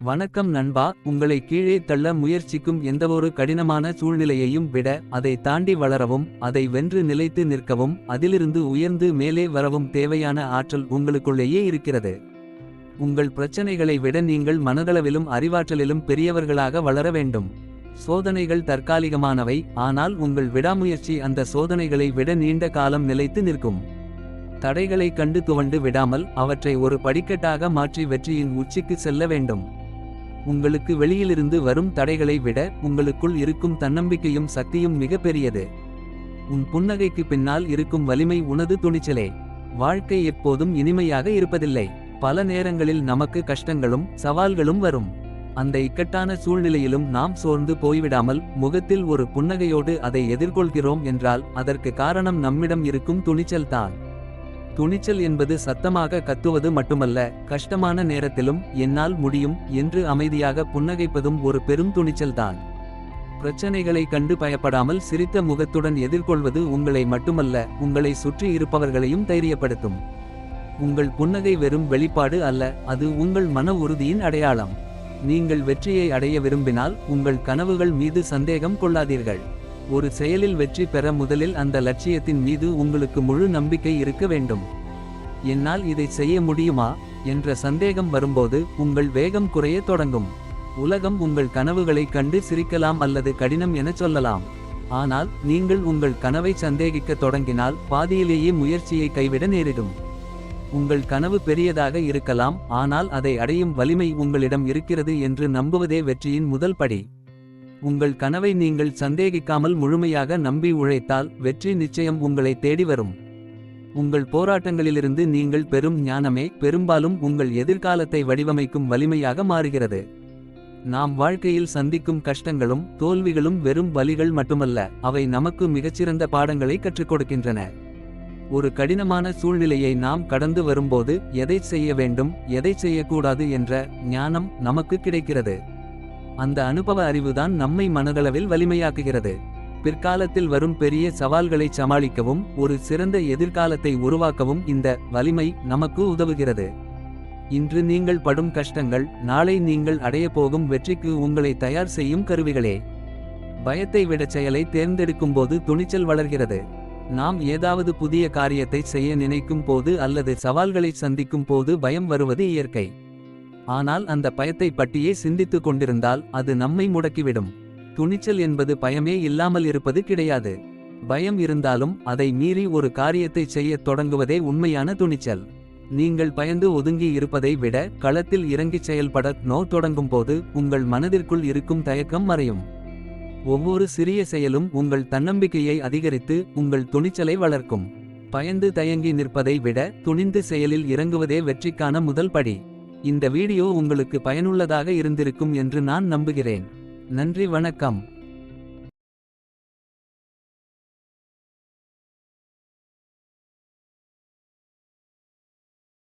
வணக்கம் நண்பா. உங்களை கீழே தள்ள முயற்சிக்கும் எந்தவொரு கடினமான சூழ்நிலையையும் விட அதை தாண்டி வளரவும், அதை வென்று நிலைத்து நிற்கவும், அதிலிருந்து உயர்ந்து மேலே வரவும் தேவையான ஆற்றல் உங்களுக்குள்ளேயே இருக்கிறது. உங்கள் பிரச்சனைகளை விட நீங்கள் மனதளவிலும் அறிவாற்றலிலும் பெரியவர்களாக வளர வேண்டும். சோதனைகள் தற்காலிகமானவை, ஆனால் உங்கள் விடாமுயற்சி அந்த சோதனைகளை விட நீண்ட காலம் நிலைத்து நிற்கும். தடைகளை கண்டு துவண்டு விடாமல் அவற்றை ஒரு படிக்கட்டாக மாற்றி வெற்றியின் உச்சிக்கு செல்ல வேண்டும். உங்களுக்கு வெளியிலிருந்து வரும் தடைகளை விட உங்களுக்குள் இருக்கும் தன்னம்பிக்கையும் சக்தியும் மிக பெரியது. உன் புன்னகைக்கு பின்னால் இருக்கும் வலிமை உனது துணிச்சலே. வாழ்க்கை எப்போதும் இனிமையாக இருப்பதில்லை. பல நேரங்களில் நமக்கு கஷ்டங்களும் சவால்களும் வரும். அந்த இக்கட்டான சூழ்நிலையிலும் நாம் சோர்ந்து போய்விடாமல் முகத்தில் ஒரு புன்னகையோடு அதை எதிர்கொள்கிறோம் என்றால் அதற்கு காரணம் நம்மிடம் இருக்கும் துணிச்சல்தான். துணிச்சல் என்பது சத்தமாக கத்துவது மட்டுமல்ல, கஷ்டமான நேரத்திலும் என்னால் முடியும் என்று அமைதியாக புன்னகைப்பதும் ஒரு பெரும் துணிச்சல்தான். பிரச்சனைகளை கண்டு பயப்படாமல் சிரித்த முகத்துடன் எதிர்கொள்வது உங்களை மட்டுமல்ல, உங்களை சுற்றி இருப்பவர்களையும் தைரியப்படுத்தும். உங்கள் புன்னகை வெறும் வெளிப்பாடு அல்ல, அது உங்கள் மன உறுதியின் அடையாளம். நீங்கள் வெற்றியை அடைய விரும்பினால் உங்கள் கனவுகள் மீது சந்தேகம் கொள்ளாதீர்கள். ஒரு செயலில் வெற்றி பெற முதலில் அந்த லட்சியத்தின் மீது உங்களுக்கு முழு நம்பிக்கை இருக்க வேண்டும். என்னால் இதை செய்ய முடியுமா என்ற சந்தேகம் வரும்போது உங்கள் வேகம் குறைய தொடங்கும். உலகம் உங்கள் கனவுகளை கண்டு சிரிக்கலாம் அல்லது கடினம் என சொல்லலாம். ஆனால் நீங்கள் உங்கள் கனவை சந்தேகிக்க தொடங்கினால் பாதியிலேயே முயற்சியை கைவிட நேரிடும். உங்கள் கனவு பெரியதாக இருக்கலாம், ஆனால் அதை அடையும் வலிமை உங்களிடம் இருக்கிறது என்று நம்புவதே வெற்றியின் முதல் படி. உங்கள் கனவை நீங்கள் சந்தேகிக்காமல் முழுமையாக நம்பி உழைத்தால் வெற்றி நிச்சயம் உங்களை தேடி வரும். உங்கள் போராட்டங்களிலிருந்து நீங்கள் பெறும் ஞானமே பெரும்பாலும் உங்கள் எதிர்காலத்தை வடிவமைக்கும் வலிமையாக மாறுகிறது. நாம் வாழ்க்கையில் சந்திக்கும் கஷ்டங்களும் தோல்விகளும் வெறும் வலிகள் மட்டுமல்ல, அவை நமக்கு மிகச்சிறந்த பாடங்களை கற்றுக் கொடுக்கின்றன. ஒரு கடினமான சூழ்நிலையை நாம் கடந்து வரும்போது எதை செய்ய வேண்டும், எதை செய்யக்கூடாது என்ற ஞானம் நமக்கு கிடைக்கிறது. அந்த அனுபவ அறிவுதான் நம்மை மனதளவில் வலிமையாக்குகிறது. பிற்காலத்தில் வரும் பெரிய சவால்களை சமாளிக்கவும் ஒரு சிறந்த எதிர்காலத்தை உருவாக்கவும் இந்த வலிமை நமக்கு உதவுகிறது. இன்று நீங்கள் படும் கஷ்டங்கள் நாளை நீங்கள் அடையப்போகும் வெற்றிக்கு உங்களை தயார் செய்யும் கருவிகளே. பயத்தை விட செயலை தேர்ந்தெடுக்கும்போது துணிச்சல் வளர்கிறது. நாம் ஏதாவது புதிய காரியத்தை செய்ய நினைக்கும் போது அல்லது சவால்களை சந்திக்கும் போது பயம் வருவது இயற்கை. ஆனால் அந்த பயத்தை பற்றியே சிந்தித்து கொண்டிருந்தால் அது நம்மை முடக்கிவிடும். துணிச்சல் என்பது பயமே இல்லாமல் இருப்பது கிடையாது. பயம் இருந்தாலும் அதை மீறி ஒரு காரியத்தை செய்ய தொடங்குவதே உண்மையான துணிச்சல். நீங்கள் பயந்து ஒதுங்கி இருப்பதை விட களத்தில் இறங்கிச் செயல்பட தொடங்கும் போது உங்கள் மனதிற்குள் இருக்கும் தயக்கம் மறையும். ஒவ்வொரு சிறிய செயலும் உங்கள் தன்னம்பிக்கையை அதிகரித்து உங்கள் துணிச்சலை வளர்க்கும். பயந்து தயங்கி நிற்பதை விட துணிந்து செயலில் இறங்குவதே வெற்றிக்கான முதல் படி. இந்த வீடியோ உங்களுக்கு பயனுள்ளதாக இருந்திருக்கும் என்று நான் நம்புகிறேன். நன்றி, வணக்கம்.